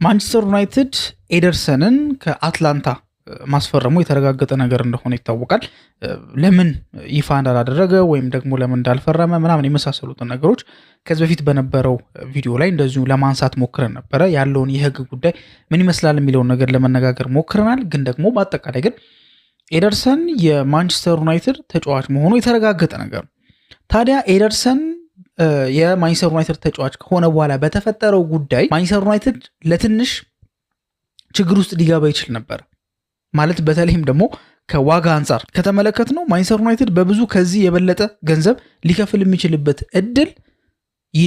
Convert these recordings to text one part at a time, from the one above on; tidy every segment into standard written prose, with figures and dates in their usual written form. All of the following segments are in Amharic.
ማንቸስተር ዩናይትድ ኤደርሰንን ከአትላንታ ማስፈረሙ የተረጋገጠ ነገር እንደሆነ ይታወቃል። ለምን ይፋ እንዳላደረገ ወይም ደግሞ ለምን እንዳልፈረመ ምናምን የመሳሰሉትን ነገሮች ከዚህ በፊት በነበረው ቪዲዮ ላይ እንደዚሁ ለማንሳት ሞክረን ነበረ። ያለውን የህግ ጉዳይ ምን ይመስላል የሚለውን ነገር ለመነጋገር ሞክረናል። ግን ደግሞ በአጠቃላይ ግን ኤደርሰን የማንቸስተር ዩናይትድ ተጫዋች መሆኑ የተረጋገጠ ነገር ነው። ታዲያ ኤደርሰን የማንቸስተር ዩናይትድ ተጫዋች ከሆነ በኋላ በተፈጠረው ጉዳይ ማንቸስተር ዩናይትድ ለትንሽ ችግር ውስጥ ሊገባ ይችል ነበር። ማለት በተለይም ደግሞ ከዋጋ አንጻር ከተመለከት ነው ማንቸስተር ዩናይትድ በብዙ ከዚህ የበለጠ ገንዘብ ሊከፍል የሚችልበት እድል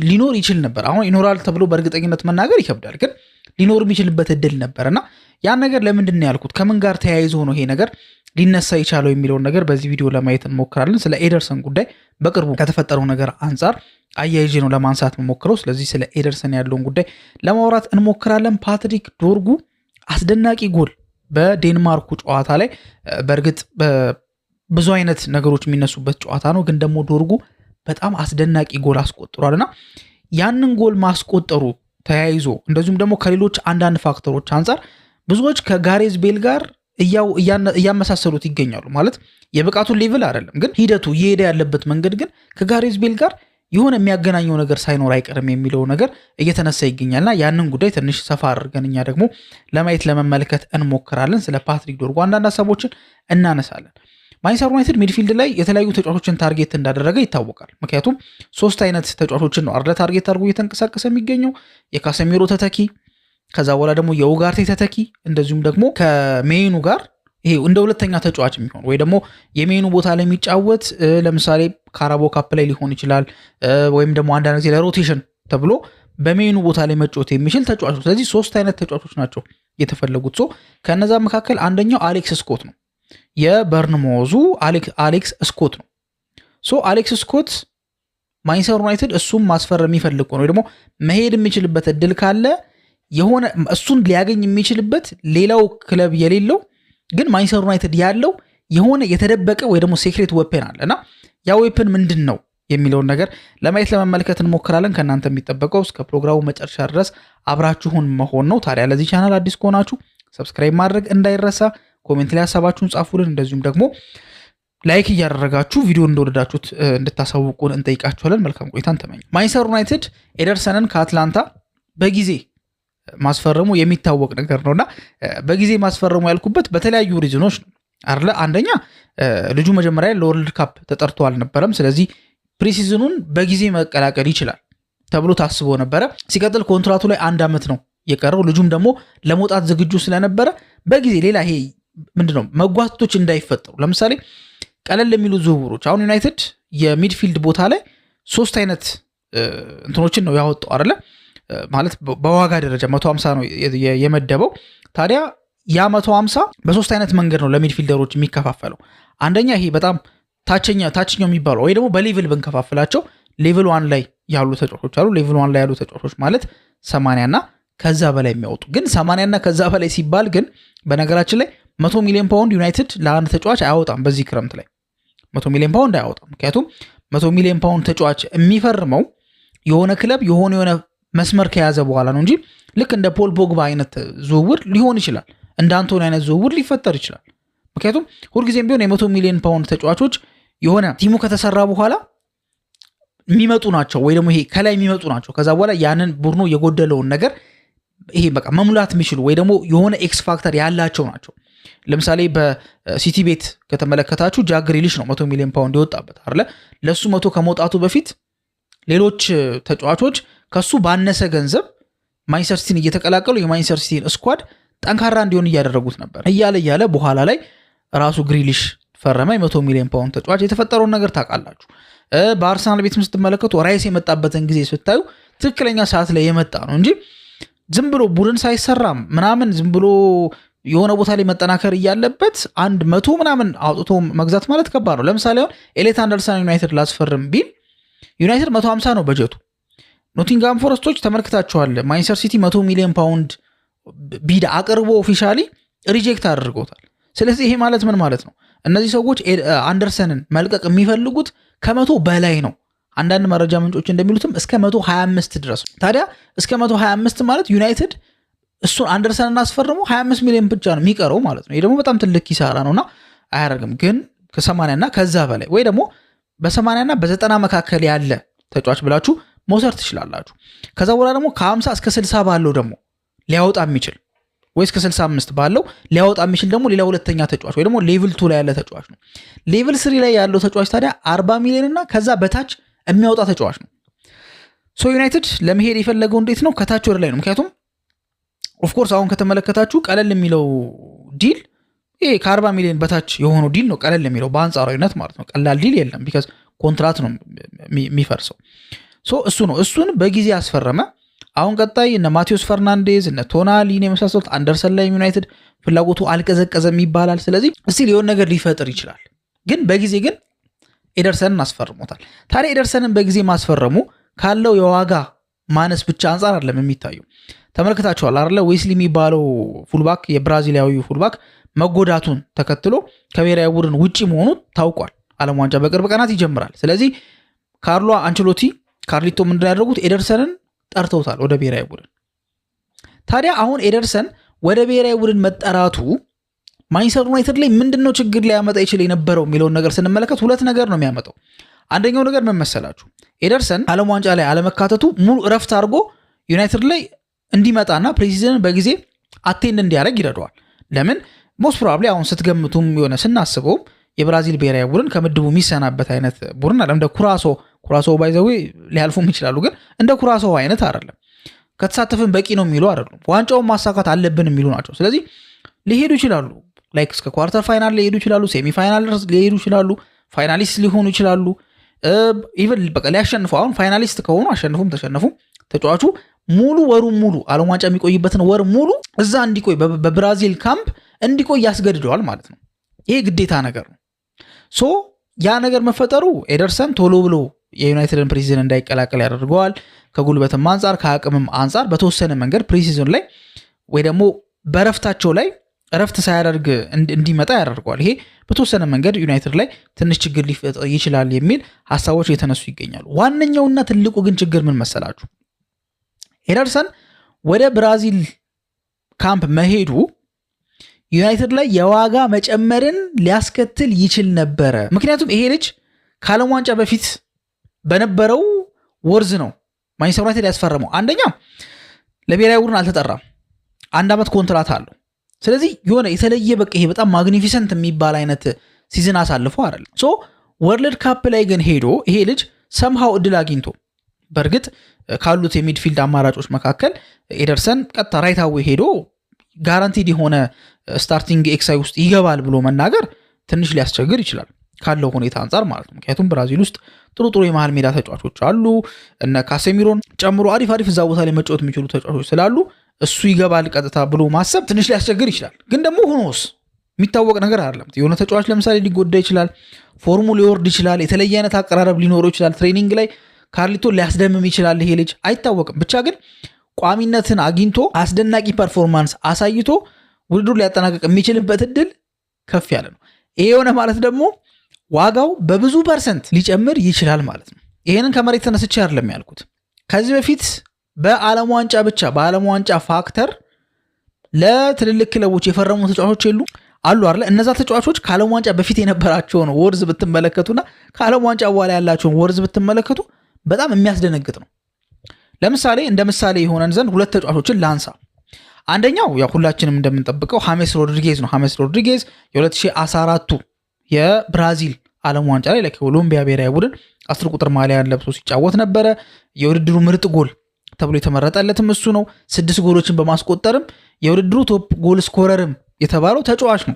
ሊኖር ይችል ነበር። አሁን ይኖራል ተብሎ በእርግጠኝነት መናገር ይከብዳል፣ ግን ሊኖር የሚችልበት እድል ነበርና ያን ነገር ለምንድን ነው ያልኩት፣ ከምን ጋር ተያይዞ ነው ይሄ ነገር ሊነሳ ይቻለው የሚለውን ነገር በዚህ ቪዲዮ ለማየት እንሞክራለን። ስለ ኤደርሰን ጉዳይ በቅርቡ ከተፈጠረው ነገር አንጻር አያይዤ ነው ለማንሳት መሞክረው። ስለዚህ ስለ ኤደርሰን ያለውን ጉዳይ ለማውራት እንሞክራለን። ፓትሪክ ዶርጉ አስደናቂ ጎል በዴንማርኩ ጨዋታ ላይ በእርግጥ ብዙ አይነት ነገሮች የሚነሱበት ጨዋታ ነው፣ ግን ደግሞ ዶርጉ በጣም አስደናቂ ጎል አስቆጥሯልና ያንን ጎል ማስቆጠሩ ተያይዞ እንደዚሁም ደግሞ ከሌሎች አንዳንድ ፋክተሮች አንጻር ብዙዎች ከጋሬዝ ቤል ጋር እያመሳሰሉት ይገኛሉ። ማለት የብቃቱን ሌቭል አይደለም፣ ግን ሂደቱ እየሄደ ያለበት መንገድ ግን ከጋሬዝ ቤል ጋር የሆነ የሚያገናኘው ነገር ሳይኖር አይቀርም የሚለው ነገር እየተነሳ ይገኛልና ያንን ጉዳይ ትንሽ ሰፋ አድርገን እኛ ደግሞ ለማየት ለመመልከት እንሞክራለን። ስለ ፓትሪክ ዶርጉ አንዳንድ ሀሳቦችን እናነሳለን። ማንቸስተር ዩናይትድ ሚድፊልድ ላይ የተለያዩ ተጫዋቾችን ታርጌት እንዳደረገ ይታወቃል። ምክንያቱም 3 አይነት ተጫዋቾችን ነው አርለ ታርጌት አድርጎ እየተንቀሳቀሰ የሚገኘው። የካሴሚሮ ተተኪ፣ ከዛ በኋላ ደግሞ የኡጋርቴ ተተኪ፣ እንደዚሁም ደግሞ ከሜኑ ጋር ይሄ እንደ ሁለተኛ ተጫዋች የሚሆን ወይ ደግሞ የሜኑ ቦታ ላይ የሚጫወት ለምሳሌ ካራቦ ካፕ ላይ ሊሆን ይችላል፣ ወይም ደግሞ አንዳንድ ጊዜ ለሮቴሽን ተብሎ በሜኑ ቦታ ላይ መጫወት የሚችል ተጫዋቾች። ስለዚህ 3 አይነት ተጫዋቾች ናቸው የተፈለጉት። ከነዛ መካከል አንደኛው አሌክስ ስኮት ነው፣ የበርንሞዙ አሌክስ ስኮት ነው። አሌክስ ስኮት ማንቸስተር ዩናይትድ እሱም ማስፈረም የሚፈልግ ነው ወይ ደግሞ መሄድ የሚችልበት እድል ካለ የሆነ እሱን ሊያገኝ የሚችልበት ሌላው ክለብ የሌለው ግን ማንቸስተር ዩናይትድ ያለው የሆነ የተደበቀ ወይ ደግሞ ሴክሬት ዌፐን አለና ያ ዌፐን ምንድን ነው የሚለውን ነገር ለማየት ለመመልከት እንሞክራለን። ከእናንተ የሚጠበቀው እስከ ፕሮግራሙ መጨረሻ ድረስ አብራችሁን መሆን ነው። ታዲያ ለዚህ ቻናል አዲስ ከሆናችሁ ሰብስክራይብ ማድረግ እንዳይረሳ፣ ኮሜንት ላይ ሀሳባችሁን ጻፉልን። እንደዚሁም ደግሞ ላይክ እያደረጋችሁ ቪዲዮ እንደወደዳችሁት እንድታሳውቁን እንጠይቃችኋለን። መልካም ቆይታን ተመኝ። ማንቸስተር ዩናይትድ ኤደርሰንን ከአትላንታ በጊዜ ማስፈረሙ የሚታወቅ ነገር ነውና በጊዜ ማስፈረሙ ያልኩበት በተለያዩ ሪዝኖች ነው አይደለ። አንደኛ ልጁ መጀመሪያ ለወርልድ ካፕ ተጠርቶ አልነበረም። ስለዚህ ፕሪሲዝኑን በጊዜ መቀላቀል ይችላል ተብሎ ታስቦ ነበረ። ሲቀጥል ኮንትራቱ ላይ 1 ዓመት ነው የቀረው። ልጁም ደግሞ ለመውጣት ዝግጁ ስለነበረ በጊዜ ሌላ ይሄ ምንድነው መጓተቶች እንዳይፈጠሩ፣ ለምሳሌ ቀለል የሚሉ ዝውውሮች። አሁን ዩናይትድ የሚድፊልድ ቦታ ላይ 3 አይነት እንትኖችን ነው ያወጣው አይደለ። ማለት በዋጋ ደረጃ 150 ነው የመደበው። ታዲያ ያ 150 በ3 አይነት መንገድ ነው ለሚድፊልደሮች የሚከፋፈለው። አንደኛ ይሄ በጣም ታችኛው የሚባለው ወይ ደግሞ በሌቭል ብንከፋፍላቸው ሌቭል 1 ላይ ያሉ ተጫዋቾች አሉ። ሌቭል 1 ላይ ያሉ ተጫዋቾች ማለት 80 እና ከዛ በላይ የሚያወጡ ግን 80 እና ከዛ በላይ ሲባል ግን በነገራችን ላይ 100 ሚሊዮን ፓውንድ ዩናይትድ ለአንድ ተጫዋች አያወጣም። በዚህ ክረምት ላይ 100 ሚሊዮን ፓውንድ አያወጣም። ምክንያቱም 100 ሚሊዮን ፓውንድ ተጫዋች የሚፈርመው የሆነ ክለብ የሆነ መስመር ከያዘ በኋላ ነው እንጂ ልክ እንደ ፖል ፖግባ አይነት ዝውውር ሊሆን ይችላል፣ እንደ አንቶኒ አይነት ዝውውር ሊፈጠር ይችላል። ምክንያቱም ሁልጊዜም ቢሆን የ100 ሚሊዮን ፓውንድ ተጫዋቾች የሆነ ቲሙ ከተሰራ በኋላ የሚመጡ ናቸው ወይ ደግሞ ይሄ ከላይ የሚመጡ ናቸው። ከዛ በኋላ ያንን ቡድኑ የጎደለውን ነገር ይሄ በቃ መሙላት የሚችሉ ወይ ደግሞ የሆነ ኤክስ ፋክተር ያላቸው ናቸው። ለምሳሌ በሲቲ ቤት ከተመለከታችሁ ጃክ ግሪሊሽ ነው 100 ሚሊዮን ፓውንድ የወጣበት አይደለ። ለሱ 100 ከመውጣቱ በፊት ሌሎች ተጫዋቾች ከሱ ባነሰ ገንዘብ ማንቸስተር ሲቲን እየተቀላቀሉ የማንቸስተር ሲቲን ስኳድ ጠንካራ እንዲሆን እያደረጉት ነበር። እያለ በኋላ ላይ ራሱ ግሪሊሽ ፈረመ፣ 100 ሚሊዮን ፓውንድ ተጫዋች። የተፈጠረውን ነገር ታውቃላችሁ። በአርሰናል ቤት ስትመለከቱ ራይስ የመጣበትን ጊዜ ስታዩ ትክክለኛ ሰዓት ላይ የመጣ ነው እንጂ ዝም ብሎ ቡድን ሳይሰራም ምናምን ዝም ብሎ የሆነ ቦታ ላይ መጠናከር እያለበት 100 ምናምን አውጥቶ መግዛት ማለት ከባድ ነው። ለምሳሌ አሁን ኤሌት አንደርሰን ዩናይትድ ላስፈርም ቢል ዩናይትድ 150 ነው በጀቱ። ኖቲንጋም ፎረስቶች ተመልክታቸዋል። ማንቸስተር ሲቲ 100 ሚሊዮን ፓውንድ ቢድ አቅርቦ ኦፊሻሊ ሪጀክት አድርገውታል። ስለዚህ ይሄ ማለት ምን ማለት ነው? እነዚህ ሰዎች አንደርሰንን መልቀቅ የሚፈልጉት ከ100 በላይ ነው። አንዳንድ መረጃ ምንጮች እንደሚሉትም እስከ 125 ድረስ። ታዲያ እስከ 125 ማለት ዩናይትድ እሱን አንደርሰንን አስፈርሞ 25 ሚሊዮን ብቻ ነው የሚቀረው ማለት ነው። ይሄ ደግሞ በጣም ትልቅ ኪሳራ ነውና አያደርግም። ግን ከ80 እና ከዛ በላይ ወይ ደግሞ በ80 እና በ90 መካከል ያለ ተጫዋች ብላችሁ መውሰድ ትችላላችሁ። ከዛ በኋላ ደግሞ ከ50 እስከ 60 ባለው ደግሞ ሊያወጣ የሚችል ወይ እስከ 65 ባለው ሊያወጣ የሚችል ደግሞ ሌላ ሁለተኛ ተጫዋች ወይ ደግሞ ሌቭል 2 ላይ ያለ ተጫዋች ነው። ሌቭል 3 ላይ ያለው ተጫዋች ታዲያ 40 ሚሊዮን እና ከዛ በታች የሚያወጣ ተጫዋች ነው። ሶ ዩናይትድ ለመሄድ የፈለገው እንዴት ነው? ከታች ወደ ላይ ነው። ምክንያቱም ኦፍኮርስ አሁን ከተመለከታችሁ ቀለል የሚለው ዲል ይሄ ከ40 ሚሊዮን በታች የሆነው ዲል ነው ቀለል የሚለው በአንጻራዊነት ማለት ነው። ቀላል ዲል የለም ቢካዝ ኮንትራት ነው የሚፈርሰው። ሶ እሱ ነው እሱን በጊዜ ያስፈረመ። አሁን ቀጣይ እነ ማቴዎስ ፈርናንዴዝ እነ ቶናሊን የመሳሰሉት አንደርሰን ላይ ዩናይትድ ፍላጎቱ አልቀዘቀዘም ይባላል። ስለዚህ እስቲ ሊሆን ነገር ሊፈጥር ይችላል። ግን በጊዜ ግን ኤደርሰንን አስፈርሞታል። ታዲያ ኤደርሰንን በጊዜ ማስፈረሙ ካለው የዋጋ ማነስ ብቻ አንጻር አይደለም የሚታየው። ተመልክታችኋል አይደለ? ዌስሊ የሚባለው ፉልባክ የብራዚሊያዊ ፉልባክ መጎዳቱን ተከትሎ ከብሔራዊ ቡድን ውጪ መሆኑ ታውቋል። ዓለም ዋንጫ በቅርብ ቀናት ይጀምራል። ስለዚህ ካርሎ አንቸሎቲ ካርሊቶ ምንድን ያደረጉት ኤደርሰንን ጠርተውታል ወደ ብሔራዊ ቡድን። ታዲያ አሁን ኤደርሰን ወደ ብሔራዊ ቡድን መጠራቱ ማንቸስተር ዩናይትድ ላይ ምንድነው ችግር ሊያመጣ ይችል የነበረው የሚለውን ነገር ስንመለከት ሁለት ነገር ነው የሚያመጣው። አንደኛው ነገር ምን መሰላችሁ? ኤደርሰን ዓለም ዋንጫ ላይ አለመካተቱ ሙሉ እረፍት አድርጎ ዩናይትድ ላይ እንዲመጣና ፕሬሲደንት በጊዜ አቴንድ እንዲያደርግ ይረዳዋል። ለምን ሞስት ፕሮባብሊ አሁን ስትገምቱም የሆነ ስናስበው የብራዚል ብሔራዊ ቡድን ከምድቡ የሚሰናበት አይነት ቡድን አለ። እንደ ኩራሶ ባይዘዌ ሊያልፉም ይችላሉ፣ ግን እንደ ኩራሶ አይነት አይደለም። ከተሳተፍን በቂ ነው የሚሉ አይደሉም። ዋንጫውን ማሳካት አለብን የሚሉ ናቸው። ስለዚህ ሊሄዱ ይችላሉ። ላይክ እስከ ኳርተር ፋይናል ሊሄዱ ይችላሉ፣ ሴሚ ፋይናል ሊሄዱ ይችላሉ፣ ፋይናሊስት ሊሆኑ ይችላሉ። ኢቨን በቃ ሊያሸንፉ አሁን ፋይናሊስት ከሆኑ አሸንፉም ተሸነፉም ተጫዋቹ ሙሉ ወሩን ሙሉ ዓለም ዋንጫ የሚቆይበትን ወር ሙሉ እዛ እንዲቆይ በብራዚል ካምፕ እንዲቆይ ያስገድደዋል ማለት ነው። ይሄ ግዴታ ነገር ነው። ሶ ያ ነገር መፈጠሩ ኤደርሰን ቶሎ ብሎ የዩናይትድን ፕሪሲዝን እንዳይቀላቀል ያደርገዋል። ከጉልበትም አንጻር ከአቅምም አንጻር በተወሰነ መንገድ ፕሪሲዝን ላይ ወይ ደግሞ በረፍታቸው ላይ ረፍት ሳያደርግ እንዲመጣ ያደርገዋል። ይሄ በተወሰነ መንገድ ዩናይትድ ላይ ትንሽ ችግር ሊፈጥር ይችላል የሚል ሀሳቦች የተነሱ ይገኛሉ። ዋነኛውና ትልቁ ግን ችግር ምን መሰላችሁ? ኤደርሰን ወደ ብራዚል ካምፕ መሄዱ ዩናይትድ ላይ የዋጋ መጨመርን ሊያስከትል ይችል ነበረ። ምክንያቱም ይሄ ልጅ ከዓለም ዋንጫ በፊት በነበረው ወርዝ ነው ማንቸስተር ዩናይትድ ያስፈረመው። አንደኛ ለብሔራዊ ቡድን አልተጠራም፣ 1 ዓመት ኮንትራት አለው። ስለዚህ የሆነ የተለየ በቃ ይሄ በጣም ማግኒፊሰንት የሚባል አይነት ሲዝን አሳልፎ አይደለም። ሶ ወርልድ ካፕ ላይ ግን ሄዶ ይሄ ልጅ ሰምሃው እድል አግኝቶ በእርግጥ ካሉት የሚድፊልድ አማራጮች መካከል ኤደርሰን ቀጥታ ራይታዌ ሄዶ ጋራንቲድ የሆነ ስታርቲንግ ኤክሳይ ውስጥ ይገባል ብሎ መናገር ትንሽ ሊያስቸግር ይችላል ካለው ሁኔታ አንጻር ማለት ነው። ምክንያቱም ብራዚል ውስጥ ጥሩ የመሃል ሜዳ ተጫዋቾች አሉ። እነ ካሴሚሮን ጨምሮ አሪፍ እዛ ቦታ ላይ መጫወት የሚችሉ ተጫዋቾች ስላሉ እሱ ይገባል ቀጥታ ብሎ ማሰብ ትንሽ ሊያስቸግር ይችላል። ግን ደግሞ ሆኖስ የሚታወቅ ነገር አይደለም። የሆነ ተጫዋች ለምሳሌ ሊጎዳ ይችላል፣ ፎርሙ ሊወርድ ይችላል፣ የተለየ አይነት አቀራረብ ሊኖረው ይችላል፣ ትሬኒንግ ላይ ካርሊቶ ሊያስደምም ይችላል። ይሄ ልጅ አይታወቅም። ብቻ ግን ቋሚነትን አግኝቶ አስደናቂ ፐርፎርማንስ አሳይቶ ውድድሩ ሊያጠናቀቅ የሚችልበት እድል ከፍ ያለ ነው። ይሄ የሆነ ማለት ደግሞ ዋጋው በብዙ ፐርሰንት ሊጨምር ይችላል ማለት ነው። ይሄንን ከመሬት ተነስቼ አይደለም ያልኩት። ከዚህ በፊት በዓለም ዋንጫ ብቻ በዓለም ዋንጫ ፋክተር ለትልልቅ ክለቦች የፈረሙ ተጫዋቾች አሉ አይደል? እነዛ ተጫዋቾች ከዓለም ዋንጫ በፊት የነበራቸውን ወርዝ ብትመለከቱና ከዓለም ዋንጫ በኋላ ያላቸውን ወርዝ ብትመለከቱ በጣም የሚያስደነግጥ ነው። ለምሳሌ እንደ ምሳሌ የሆነን ዘንድ 2 ተጫዋቾችን ላንሳ። አንደኛው ያው ሁላችንም እንደምንጠብቀው ሐሜስ ሮድሪጌዝ ነው። ሐሜስ ሮድሪጌዝ የ2014 የብራዚል ዓለም ዋንጫ ላይ ለኮሎምቢያ ብሔራዊ ቡድን 10 ቁጥር ማሊያን ለብሶ ሲጫወት ነበረ። የውድድሩ ምርጥ ጎል ተብሎ የተመረጠለትም እሱ ነው። 6 ጎሎችን በማስቆጠርም የውድድሩ ቶፕ ጎል ስኮረርም የተባለው ተጫዋች ነው።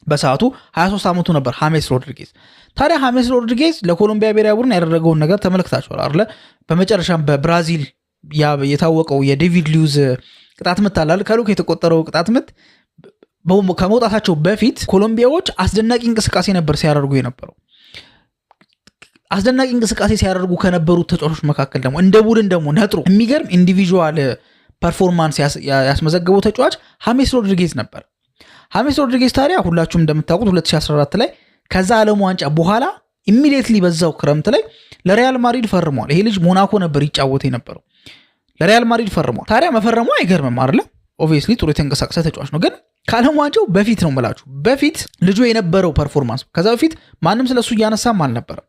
በሰዓቱ 23 ዓመቱ ነበር ሐሜስ ሮድሪጌዝ። ታዲያ ሐሜስ ሮድሪጌዝ ለኮሎምቢያ ብሔራዊ ቡድን ያደረገውን ነገር ተመልክታችኋል አይደል? በመጨረሻም በብራዚል የታወቀው የዴቪድ ሉዊዝ ቅጣት ምት አላል ከሉክ የተቆጠረው ቅጣት ምት ከመውጣታቸው በፊት ኮሎምቢያዎች አስደናቂ እንቅስቃሴ ነበር ሲያደርጉ የነበረው። አስደናቂ እንቅስቃሴ ሲያደርጉ ከነበሩት ተጫዋቾች መካከል ደግሞ እንደ ቡድን ደግሞ ነጥሮ የሚገርም ኢንዲቪጁዋል ፐርፎርማንስ ያስመዘገበው ተጫዋች ሐሜስ ሮድሪጌዝ ነበር። ሐሜስ ሮድሪጌዝ ታዲያ ሁላችሁም እንደምታውቁት 2014 ላይ ከዛ ዓለም ዋንጫ በኋላ ኢሚዲየትሊ በዛው ክረምት ላይ ለሪያል ማድሪድ ፈርሟል። ይሄ ልጅ ሞናኮ ነበር ይጫወት የነበረው። ለሪያል ማድሪድ ፈርሟል። ታዲያ መፈረሙ አይገርምም አይደለ? ኦብቪየስሊ ጥሩ የተንቀሳቀሰ ተጫዋች ነው። ግን ከዓለም ዋንጫው በፊት ነው የምላችሁ፣ በፊት ልጁ የነበረው ፐርፎርማንስ ከዛ በፊት ማንም ስለሱ እያነሳም አልነበረም።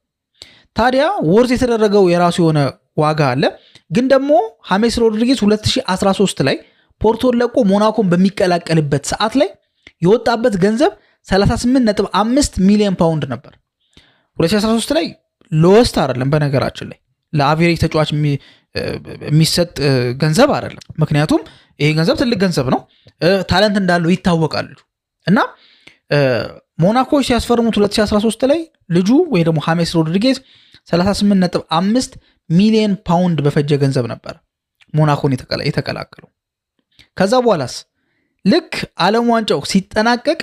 ታዲያ ወርዝ የተደረገው የራሱ የሆነ ዋጋ አለ። ግን ደግሞ ሐሜስ ሮድሪጌዝ 2013 ላይ ፖርቶን ለቆ ሞናኮን በሚቀላቀልበት ሰዓት ላይ የወጣበት ገንዘብ 38.5 ሚሊዮን ፓውንድ ነበር። 2013 ላይ ሎወስት አይደለም በነገራችን ላይ ለአቬሬጅ ተጫዋች የሚሰጥ ገንዘብ አይደለም። ምክንያቱም ይሄ ገንዘብ ትልቅ ገንዘብ ነው፣ ታለንት እንዳለው ይታወቃል። እና ሞናኮች ሲያስፈርሙት 2013 ላይ ልጁ ወይ ደግሞ ሐሜስ ሮድሪጌዝ 38.5 ሚሊዮን ፓውንድ በፈጀ ገንዘብ ነበር ሞናኮን የተቀላቀለው። ከዛ በኋላስ ልክ ዓለም ዋንጫው ሲጠናቀቅ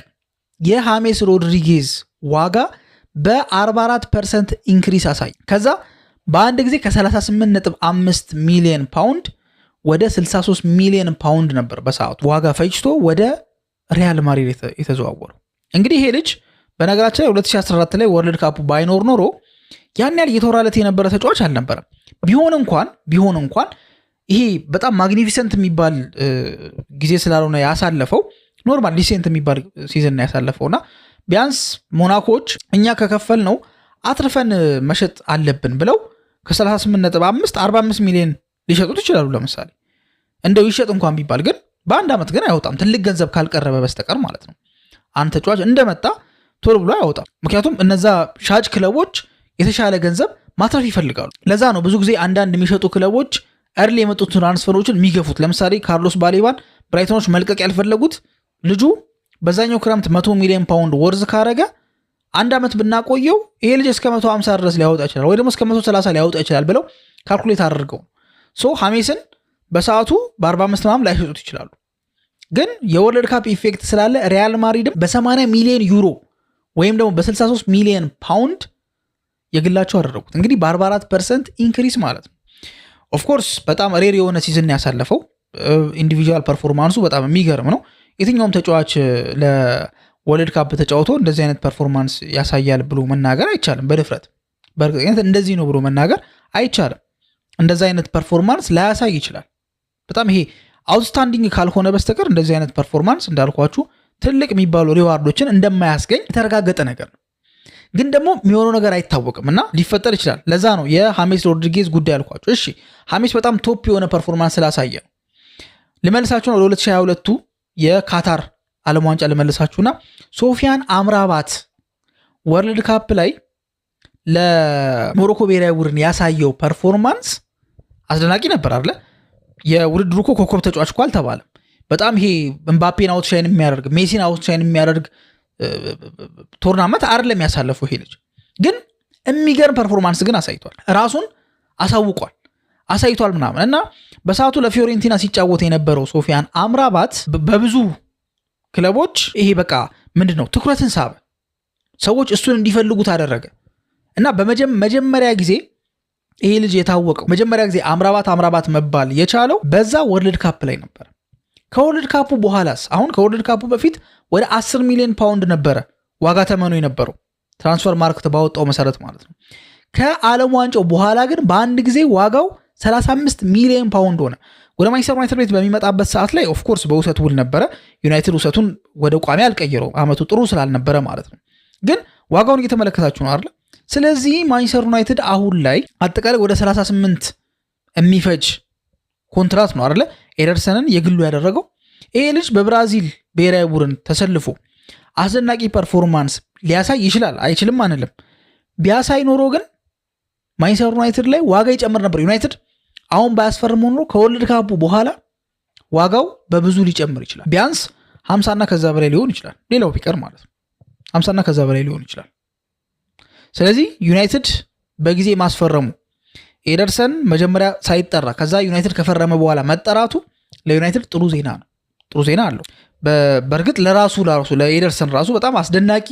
የሐሜስ ሮድሪጌዝ ዋጋ በ44% ኢንክሪስ አሳይ። ከዛ በአንድ ጊዜ ከ38.5 ሚሊዮን ፓውንድ ወደ 63 ሚሊዮን ፓውንድ ነበር በሰዓቱ ዋጋ ፈጅቶ ወደ ሪያል ማድሪድ የተዘዋወረው። እንግዲህ ይሄ ልጅ በነገራችን ላይ 2014 ላይ ወርልድ ካፑ ባይኖር ኖሮ ያን ያህል እየተወራለት የነበረ ተጫዋች አልነበረም። ቢሆን እንኳን ይሄ በጣም ማግኒፊሰንት የሚባል ጊዜ ስላልሆነ ያሳለፈው ኖርማል ዲሴንት የሚባል ሲዝን ያሳለፈውና ቢያንስ ሞናኮች እኛ ከከፈል ነው አትርፈን መሸጥ አለብን ብለው ከ38.5 45 ሚሊዮን ሊሸጡት ይችላሉ። ለምሳሌ እንደው ይሸጥ እንኳን ቢባል ግን በአንድ ዓመት ግን አይወጣም፣ ትልቅ ገንዘብ ካልቀረበ በስተቀር ማለት ነው። አንድ ተጫዋች እንደመጣ ቶሎ ብሎ አይወጣም። ምክንያቱም እነዛ ሻጭ ክለቦች የተሻለ ገንዘብ ማትረፍ ይፈልጋሉ። ለዛ ነው ብዙ ጊዜ አንዳንድ የሚሸጡ ክለቦች እርሊ የመጡት ትራንስፈሮችን የሚገፉት። ለምሳሌ ካርሎስ ባሌባን ብራይተኖች መልቀቅ ያልፈለጉት ልጁ በዛኛው ክረምት 100 ሚሊዮን ፓውንድ ወርዝ ካረገ አንድ ዓመት ብናቆየው ይሄ ልጅ እስከ 150 ድረስ ሊያወጣ ይችላል ወይ ደግሞ እስከ 130 ሊያወጣ ይችላል ብለው ካልኩሌት አድርገው ሐሜስን በሰዓቱ በ45 ምናምን ላይሸጡት ይችላሉ። ግን የወርልድ ካፕ ኢፌክት ስላለ ሪያል ማድሪድም በ80 ሚሊዮን ዩሮ ወይም ደግሞ በ63 ሚሊዮን ፓውንድ የግላቸው አደረጉት። እንግዲህ በ44% ኢንክሪስ ማለት ነው። ኦፍኮርስ በጣም ሬር የሆነ ሲዝን ያሳለፈው ኢንዲቪጁዋል ፐርፎርማንሱ በጣም የሚገርም ነው። የትኛውም ተጫዋች ለወርልድ ካፕ ተጫውቶ እንደዚህ አይነት ፐርፎርማንስ ያሳያል ብሎ መናገር አይቻልም። በድፍረት በእርግጠኝነት እንደዚህ ነው ብሎ መናገር አይቻልም። እንደዚህ አይነት ፐርፎርማንስ ላያሳይ ይችላል። በጣም ይሄ አውትስታንዲንግ ካልሆነ በስተቀር እንደዚህ አይነት ፐርፎርማንስ እንዳልኳችሁ ትልቅ የሚባሉ ሪዋርዶችን እንደማያስገኝ የተረጋገጠ ነገር ነው። ግን ደግሞ የሚሆነው ነገር አይታወቅም እና ሊፈጠር ይችላል። ለዛ ነው የሐሜስ ሮድሪጌዝ ጉዳይ አልኳችሁ። እሺ ሐሜስ በጣም ቶፕ የሆነ ፐርፎርማንስ ስላሳየ ነው። ልመልሳችሁ ነው ለ2022 የካታር ዓለም ዋንጫ ልመልሳችሁና ሶፊያን አምራባት ወርልድ ካፕ ላይ ለሞሮኮ ብሔራዊ ቡድን ያሳየው ፐርፎርማንስ አስደናቂ ነበር አይደለ? የውድድሩ እኮ ኮከብ ተጫዋች እኮ አልተባለም። በጣም ይሄ እምባፔን አውትሻይን የሚያደርግ ሜሲን አውትሻይን የሚያደርግ ቶርናመንት አይደለም ያሳለፈው ይሄ ልጅ። ግን የሚገርም ፐርፎርማንስ ግን አሳይቷል፣ ራሱን አሳይቷል ምናምን እና በሰዓቱ ለፊዮሬንቲና ሲጫወት የነበረው ሶፊያን አምራባት በብዙ ክለቦች ይሄ በቃ ምንድነው ትኩረትን ሳበ፣ ሰዎች እሱን እንዲፈልጉት አደረገ እና በመጀመሪያ ጊዜ ይሄ ልጅ የታወቀው መጀመሪያ ጊዜ አምራባት መባል የቻለው በዛ ወርልድ ካፕ ላይ ነበር። ከወርልድ ካፑ በኋላስ አሁን ከወርልድ ካፑ በፊት ወደ 10 ሚሊዮን ፓውንድ ነበረ ዋጋ ተመኑ የነበረው ትራንስፈር ማርኬት ባወጣው መሰረት ማለት ነው። ከዓለም ዋንጫው በኋላ ግን በአንድ ጊዜ ዋጋው 35 ሚሊዮን ፓውንድ ሆነ። ወደ ማንቸስተር ዩናይትድ ቤት በሚመጣበት ሰዓት ላይ ኦፍ ኮርስ በውሰት ውል ነበረ። ዩናይትድ ውሰቱን ወደ ቋሚ አልቀየረው፣ አመቱ ጥሩ ስላልነበረ ማለት ነው። ግን ዋጋውን እየተመለከታችሁ ነው አይደል? ስለዚህ ማንቸስተር ዩናይትድ አሁን ላይ አጠቃላይ ወደ 38 የሚፈጅ ኮንትራት ነው አይደል ኤደርሰንን የግሉ ያደረገው። ይሄ ልጅ በብራዚል ብሔራዊ ቡድን ተሰልፎ አስደናቂ ፐርፎርማንስ ሊያሳይ ይችላል፣ አይችልም አንልም። ቢያሳይ ኖሮ ግን ማንቸስተር ዩናይትድ ላይ ዋጋ ይጨምር ነበር። ዩናይትድ አሁን ባያስፈርመው ኖሮ ከወርልድ ካፑ በኋላ ዋጋው በብዙ ሊጨምር ይችላል። ቢያንስ 50 እና ከዛ በላይ ሊሆን ይችላል። ሌላው ቢቀር ማለት ነው 50 እና ከዛ በላይ ሊሆን ይችላል። ስለዚህ ዩናይትድ በጊዜ ማስፈረሙ ኤደርሰን መጀመሪያ ሳይጠራ ከዛ ዩናይትድ ከፈረመ በኋላ መጠራቱ ለዩናይትድ ጥሩ ዜና ነው። ጥሩ ዜና አለው። በእርግጥ ለራሱ ለኤደርሰን ራሱ በጣም አስደናቂ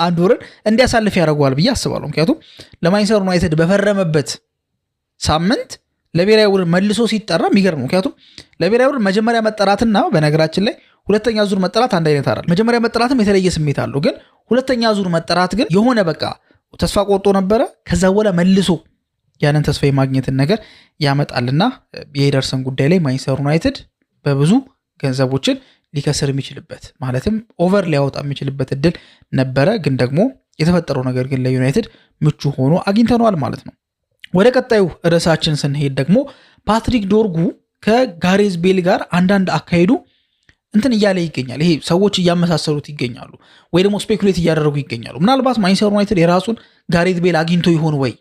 አንድ ወርን እንዲያሳልፍ ያደርገዋል ብዬ አስባለሁ። ምክንያቱም ለማንቸስተር ዩናይትድ በፈረመበት ሳምንት ለብሔራዊ ቡድን መልሶ ሲጠራ የሚገርም ነው። ምክንያቱም ለብሔራዊ ቡድን መጀመሪያ መጠራትና በነገራችን ላይ ሁለተኛ ዙር መጠራት አንድ አይነት አይደለም። መጀመሪያ መጠራትም የተለየ ስሜት አለው። ግን ሁለተኛ ዙር መጠራት ግን የሆነ በቃ ተስፋ ቆርጦ ነበረ። ከዛ በኋላ መልሶ ያንን ተስፋ የማግኘትን ነገር ያመጣልና የኤደርሰን ጉዳይ ላይ ማንቸስተር ዩናይትድ በብዙ ገንዘቦችን ሊከስር የሚችልበት ማለትም ኦቨር ሊያወጣ የሚችልበት እድል ነበረ። ግን ደግሞ የተፈጠረው ነገር ግን ለዩናይትድ ምቹ ሆኖ አግኝተነዋል ማለት ነው። ወደ ቀጣዩ ርዕሳችን ስንሄድ ደግሞ ፓትሪክ ዶርጉ ከጋሬዝ ቤል ጋር አንዳንድ አካሄዱ እንትን እያለ ይገኛል። ይሄ ሰዎች እያመሳሰሉት ይገኛሉ ወይ ደግሞ ስፔኩሌት እያደረጉ ይገኛሉ። ምናልባት ማንቸስተር ዩናይትድ የራሱን ጋሬዝ ቤል አግኝቶ ይሆን ወይ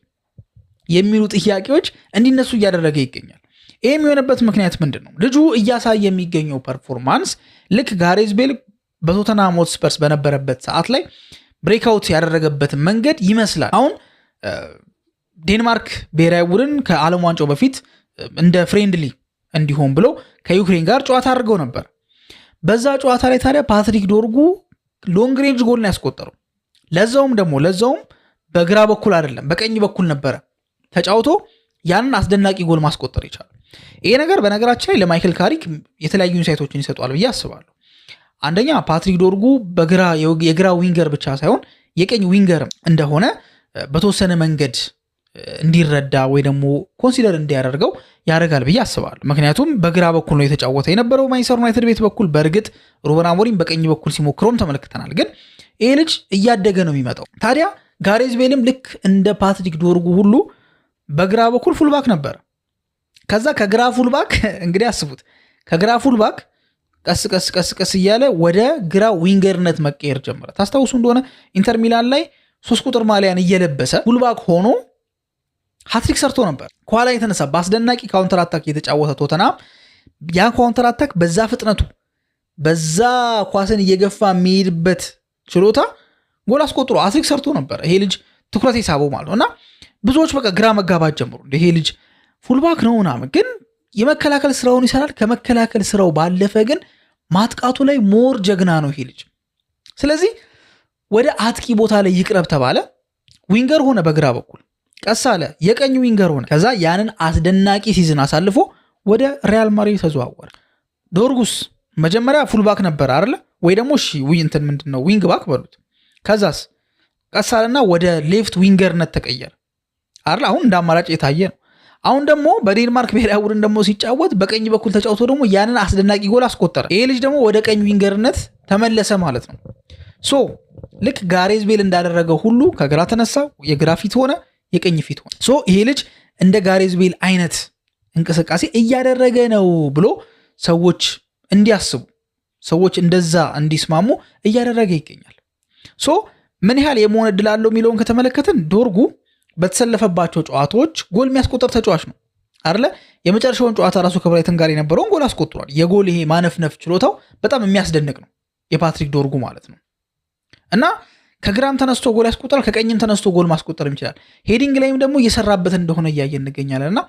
የሚሉ ጥያቄዎች እንዲነሱ እያደረገ ይገኛል። ይህ የሚሆንበት ምክንያት ምንድን ነው? ልጁ እያሳየ የሚገኘው ፐርፎርማንስ ልክ ጋሬዝ ቤል በቶተንሃም ሆትስፐርስ በነበረበት ሰዓት ላይ ብሬክአውት ያደረገበትን መንገድ ይመስላል። አሁን ዴንማርክ ብሔራዊ ቡድን ከዓለም ዋንጫው በፊት እንደ ፍሬንድሊ እንዲሆን ብሎ ከዩክሬን ጋር ጨዋታ አድርገው ነበር። በዛ ጨዋታ ላይ ታዲያ ፓትሪክ ዶርጉ ሎንግ ሬንጅ ጎል ነው ያስቆጠረው። ለዛውም በግራ በኩል አይደለም በቀኝ በኩል ነበረ ተጫውቶ ያንን አስደናቂ ጎል ማስቆጠር ይቻላል። ይሄ ነገር በነገራችን ላይ ለማይክል ካሪክ የተለያዩ ኢንሳይቶችን ይሰጧል ብዬ አስባለሁ። አንደኛ ፓትሪክ ዶርጉ የግራ ዊንገር ብቻ ሳይሆን የቀኝ ዊንገር እንደሆነ በተወሰነ መንገድ እንዲረዳ ወይ ደግሞ ኮንሲደር እንዲያደርገው ያደርጋል ብዬ አስባለሁ። ምክንያቱም በግራ በኩል ነው የተጫወተ የነበረው ማንቸስተር ዩናይትድ ቤት በኩል። በእርግጥ ሩበን አሞሪም በቀኝ በኩል ሲሞክረውም ተመልክተናል። ግን ይሄ ልጅ እያደገ ነው የሚመጣው። ታዲያ ጋሬዝ ቤልም ልክ እንደ ፓትሪክ ዶርጉ ሁሉ በግራ በኩል ፉልባክ ነበር። ከዛ ከግራ ፉልባክ እንግዲህ አስቡት፣ ከግራ ፉልባክ ቀስ እያለ ወደ ግራ ዊንገርነት መቀየር ጀመረ። ታስታውሱ እንደሆነ ኢንተር ሚላን ላይ 3 ቁጥር ማሊያን እየለበሰ ፉልባክ ሆኖ ሃትሪክ ሰርቶ ነበር። ከኋላ የተነሳ በአስደናቂ ካውንተር አታክ የተጫወተ ቶተንሃም ያ ካውንተር አታክ በዛ ፍጥነቱ በዛ ኳስን እየገፋ የሚሄድበት ችሎታ ጎል አስቆጥሮ ሃትሪክ ሰርቶ ነበር። ይሄ ልጅ ትኩረት የሳበው ማለት ነው። እና ብዙዎች በቃ ግራ መጋባት ጀምሩ። ይሄ ልጅ ፉልባክ ነው ምናምን፣ ግን የመከላከል ስራውን ይሰራል። ከመከላከል ስራው ባለፈ ግን ማጥቃቱ ላይ ሞር ጀግና ነው ይሄ ልጅ። ስለዚህ ወደ አጥቂ ቦታ ላይ ይቅረብ ተባለ። ዊንገር ሆነ በግራ በኩል ቀስ አለ፣ የቀኝ ዊንገር ሆነ። ከዛ ያንን አስደናቂ ሲዝን አሳልፎ ወደ ሪያል ማድሪድ ተዘዋወረ። ዶርጉስ መጀመሪያ ፉልባክ ነበር አይደለ? ወይ ደግሞ እሺ እንትን ምንድነው ዊንግ ባክ በሉት። ከዛስ ቀስ አለና ወደ ሌፍት ዊንገርነት ተቀየረ አይደል? አሁን እንደ አማራጭ የታየ ነው። አሁን ደግሞ በዴንማርክ ብሔራዊ ቡድን ደግሞ ሲጫወት በቀኝ በኩል ተጫውቶ ደግሞ ያንን አስደናቂ ጎል አስቆጠረ። ይሄ ልጅ ደግሞ ወደ ቀኝ ዊንገርነት ተመለሰ ማለት ነው። ሶ ልክ ጋሬዝ ቤል እንዳደረገው ሁሉ ከግራ ተነሳ፣ የግራ ፊት ሆነ፣ የቀኝ ፊት ሆነ። ሶ ይሄ ልጅ እንደ ጋሬዝ ቤል አይነት እንቅስቃሴ እያደረገ ነው ብሎ ሰዎች እንዲያስቡ፣ ሰዎች እንደዛ እንዲስማሙ እያደረገ ይገኛል። ሶ ምን ያህል የመሆን እድል አለው የሚለውን ከተመለከትን ዶርጉ በተሰለፈባቸው ጨዋታዎች ጎል የሚያስቆጠር ተጫዋች ነው አይደለ? የመጨረሻውን ጨዋታ ራሱ ከብራይተን ጋር የነበረውን ጎል አስቆጥሯል። የጎል ይሄ ማነፍነፍ ችሎታው በጣም የሚያስደንቅ ነው የፓትሪክ ዶርጉ ማለት ነው። እና ከግራም ተነስቶ ጎል ያስቆጥራል፣ ከቀኝም ተነስቶ ጎል ማስቆጠርም ይችላል። ሄዲንግ ላይም ደግሞ እየሰራበት እንደሆነ እያየን እንገኛለን። እና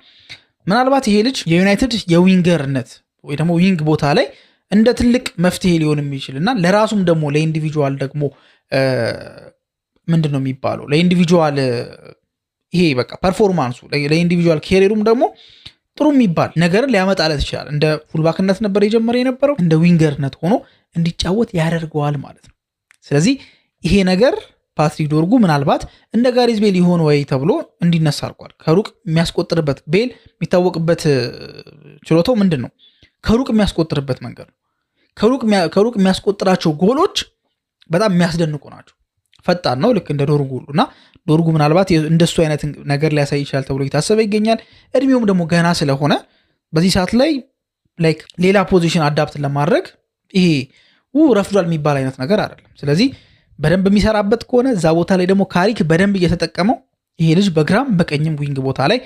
ምናልባት ይሄ ልጅ የዩናይትድ የዊንገርነት ወይ ደግሞ ዊንግ ቦታ ላይ እንደ ትልቅ መፍትሄ ሊሆን የሚችል እና ለራሱም ደግሞ ለኢንዲቪጁዋል ደግሞ ምንድን ነው የሚባለው ለኢንዲቪጁዋል ይሄ በቃ ፐርፎርማንሱ ለኢንዲቪጁዋል ኬሪሩም ደግሞ ጥሩ የሚባል ነገር ሊያመጣለት ይችላል። እንደ ፉልባክነት ነበር የጀመረ የነበረው፣ እንደ ዊንገርነት ሆኖ እንዲጫወት ያደርገዋል ማለት ነው። ስለዚህ ይሄ ነገር ፓትሪክ ዶርጉ ምናልባት እንደ ጋሬዝ ቤል ይሆን ወይ ተብሎ እንዲነሳ አድርጓል። ከሩቅ የሚያስቆጥርበት ቤል የሚታወቅበት ችሎታው ምንድን ነው? ከሩቅ የሚያስቆጥርበት መንገድ ነው። ከሩቅ የሚያስቆጥራቸው ጎሎች በጣም የሚያስደንቁ ናቸው። ፈጣን ነው ልክ እንደ ዶርጉ ሁሉ እና ዶርጉ ምናልባት እንደሱ አይነት ነገር ሊያሳይ ይችላል ተብሎ እየታሰበ ይገኛል። እድሜውም ደግሞ ገና ስለሆነ በዚህ ሰዓት ላይ ላይክ ሌላ ፖዚሽን አዳፕት ለማድረግ ይሄ ረፍዷል የሚባል አይነት ነገር አይደለም። ስለዚህ በደንብ የሚሰራበት ከሆነ እዛ ቦታ ላይ ደግሞ ካሪክ በደንብ እየተጠቀመው ይሄ ልጅ በግራም በቀኝም ዊንግ ቦታ ላይ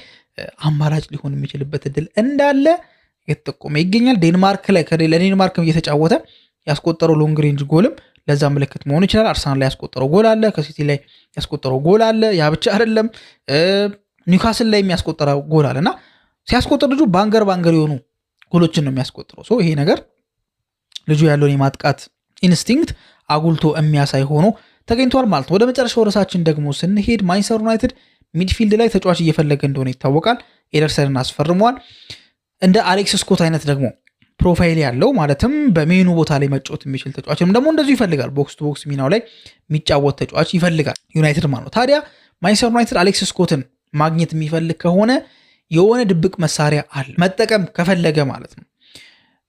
አማራጭ ሊሆን የሚችልበት እድል እንዳለ የተጠቆመ ይገኛል። ዴንማርክ ላይ ለዴንማርክ እየተጫወተ ያስቆጠረው ሎንግ ሬንጅ ጎልም ለዛ ምልክት መሆን ይችላል። አርሰናል ላይ ያስቆጠረው ጎል አለ፣ ከሲቲ ላይ ያስቆጠረው ጎል አለ። ያ ብቻ አይደለም፣ ኒውካስል ላይ የሚያስቆጠረው ጎል አለ እና ሲያስቆጥር ልጁ ባንገር የሆኑ ጎሎችን ነው የሚያስቆጥረው። ይሄ ነገር ልጁ ያለውን የማጥቃት ኢንስቲንክት አጉልቶ የሚያሳይ ሆኖ ተገኝቷል ማለት ነው። ወደ መጨረሻው ርዕሳችን ደግሞ ስንሄድ ማንቸስተር ዩናይትድ ሚድፊልድ ላይ ተጫዋች እየፈለገ እንደሆነ ይታወቃል። ኤደርሰንን አስፈርሟል። እንደ አሌክስ ስኮት አይነት ደግሞ ፕሮፋይል ያለው ማለትም በሜኑ ቦታ ላይ መጫወት የሚችል ተጫዋችም ደግሞ እንደዚሁ ይፈልጋል። ቦክስ ቱ ቦክስ ሚናው ላይ የሚጫወት ተጫዋች ይፈልጋል ዩናይትድ ማለት ነው። ታዲያ ማንቸስተር ዩናይትድ አሌክስ ስኮትን ማግኘት የሚፈልግ ከሆነ የሆነ ድብቅ መሳሪያ አለ መጠቀም ከፈለገ ማለት ነው።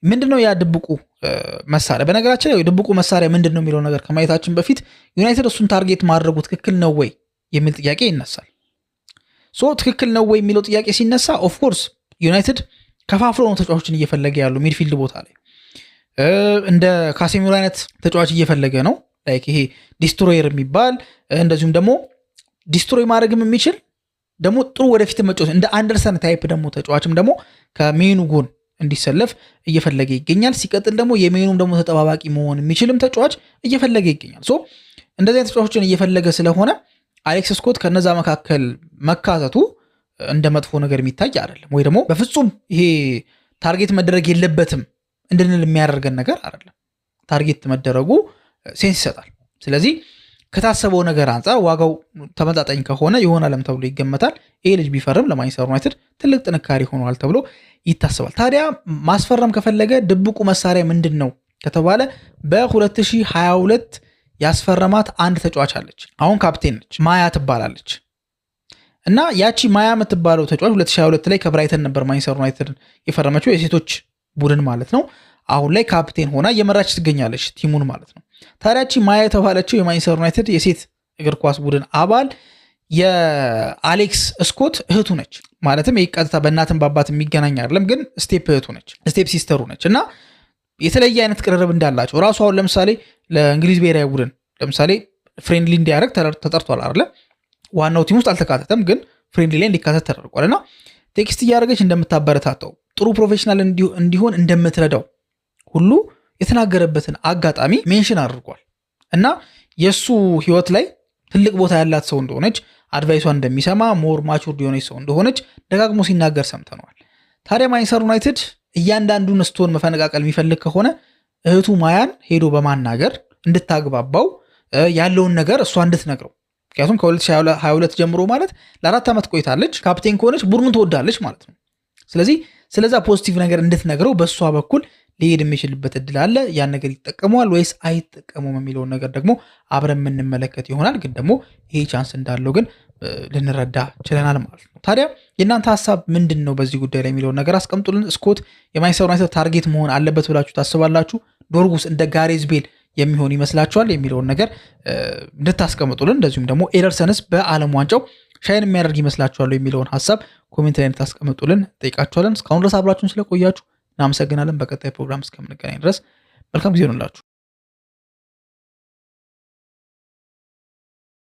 ምንድነው ያ ድብቁ መሳሪያ? በነገራችን ላይ ድብቁ መሳሪያ ምንድነው የሚለው ነገር ከማየታችን በፊት ዩናይትድ እሱን ታርጌት ማድረጉ ትክክል ነው ወይ የሚል ጥያቄ ይነሳል። ትክክል ነው ወይ የሚለው ጥያቄ ሲነሳ ኦፍኮርስ ዩናይትድ ከፋፍሎ ነው ተጫዋቾችን እየፈለገ ያለው ሚድፊልድ ቦታ ላይ እንደ ካሴሚሮ አይነት ተጫዋች እየፈለገ ነው። ላይክ ይሄ ዲስትሮየር የሚባል እንደዚሁም ደግሞ ዲስትሮይ ማድረግም የሚችል ደግሞ ጥሩ ወደፊት መጫወት እንደ አንደርሰን ታይፕ ደግሞ ተጫዋችም ደግሞ ከሜኑ ጎን እንዲሰለፍ እየፈለገ ይገኛል። ሲቀጥል ደግሞ የሜኑም ደግሞ ተጠባባቂ መሆን የሚችልም ተጫዋች እየፈለገ ይገኛል። እንደዚህ አይነት ተጫዋቾችን እየፈለገ ስለሆነ አሌክስ ስኮት ከነዛ መካከል መካተቱ እንደ መጥፎ ነገር የሚታይ አይደለም፣ ወይ ደግሞ በፍጹም ይሄ ታርጌት መደረግ የለበትም እንድንል የሚያደርገን ነገር አይደለም። ታርጌት መደረጉ ሴንስ ይሰጣል። ስለዚህ ከታሰበው ነገር አንጻር ዋጋው ተመጣጣኝ ከሆነ ይሆናልም ተብሎ ይገመታል። ይሄ ልጅ ቢፈርም ለማንቸስተር ዩናይትድ ትልቅ ጥንካሬ ሆኗል ተብሎ ይታሰባል። ታዲያ ማስፈረም ከፈለገ ድብቁ መሳሪያ ምንድን ነው ከተባለ በ2022 ያስፈረማት አንድ ተጫዋች አለች። አሁን ካፕቴን ነች፣ ማያ ትባላለች። እና ያቺ ማያ የምትባለው ተጫዋች 2022 ላይ ከብራይተን ነበር ማንቸስተር ዩናይትድ የፈረመችው የሴቶች ቡድን ማለት ነው። አሁን ላይ ካፕቴን ሆና እየመራች ትገኛለች ቲሙን ማለት ነው። ታዲያቺ ማያ የተባለችው የማንቸስተር ዩናይትድ የሴት እግር ኳስ ቡድን አባል የአሌክስ ስኮት እህቱ ነች። ማለትም ቀጥታ በእናትን በአባት የሚገናኝ አይደለም፣ ግን ስቴፕ እህቱ ነች፣ ስቴፕ ሲስተሩ ነች። እና የተለየ አይነት ቅርርብ እንዳላቸው ራሱ አሁን ለምሳሌ ለእንግሊዝ ብሔራዊ ቡድን ለምሳሌ ፍሬንድሊ እንዲያደርግ ተጠርቷል አይደለ? ዋናው ቲም ውስጥ አልተካተተም፣ ግን ፍሬንድሊ ላይ እንዲካተት ተደርጓል። እና ቴክስት እያደረገች እንደምታበረታተው ጥሩ ፕሮፌሽናል እንዲሆን እንደምትረዳው ሁሉ የተናገረበትን አጋጣሚ ሜንሽን አድርጓል። እና የእሱ ህይወት ላይ ትልቅ ቦታ ያላት ሰው እንደሆነች አድቫይሷን እንደሚሰማ ሞር ማቹርድ የሆነች ሰው እንደሆነች ደጋግሞ ሲናገር ሰምተነዋል። ታዲያ ማንቸስተር ዩናይትድ እያንዳንዱን ስቶን መፈነቃቀል የሚፈልግ ከሆነ እህቱ ማያን ሄዶ በማናገር እንድታግባባው ያለውን ነገር እሷ እንድትነግረው፣ ምክንያቱም ከ2022 ጀምሮ ማለት ለ4 ዓመት ቆይታለች። ካፕቴን ከሆነች ቡድኑን ትወዳለች ማለት ነው። ስለዚህ ስለዛ ፖዚቲቭ ነገር እንድትነግረው በእሷ በኩል ሊሄድ የሚችልበት እድል አለ። ያን ነገር ይጠቀመዋል ወይስ አይጠቀሙም የሚለውን ነገር ደግሞ አብረን የምንመለከት ይሆናል። ግን ደግሞ ይሄ ቻንስ እንዳለው ግን ልንረዳ ችለናል ማለት ነው። ታዲያ የእናንተ ሀሳብ ምንድን ነው በዚህ ጉዳይ ላይ የሚለውን ነገር አስቀምጡልን። ስኮት የማንቸስተር ዩናይትድ ታርጌት መሆን አለበት ብላችሁ ታስባላችሁ? ዶርጉስ እንደ ጋሬዝ ቤል የሚሆን ይመስላችኋል የሚለውን ነገር እንድታስቀምጡልን። እንደዚሁም ደግሞ ኤደርሰንስ በዓለም ዋንጫው ሻይን የሚያደርግ ይመስላችኋል የሚለውን ሀሳብ ኮሜንት ላይ እንድታስቀምጡልን ጠይቃችኋለን። እስካሁን ድረስ አብራችሁን ስለቆያችሁ እናመሰግናለን። በቀጣይ ፕሮግራም እስከምንገናኝ ድረስ መልካም ጊዜ ይሁንላችሁ።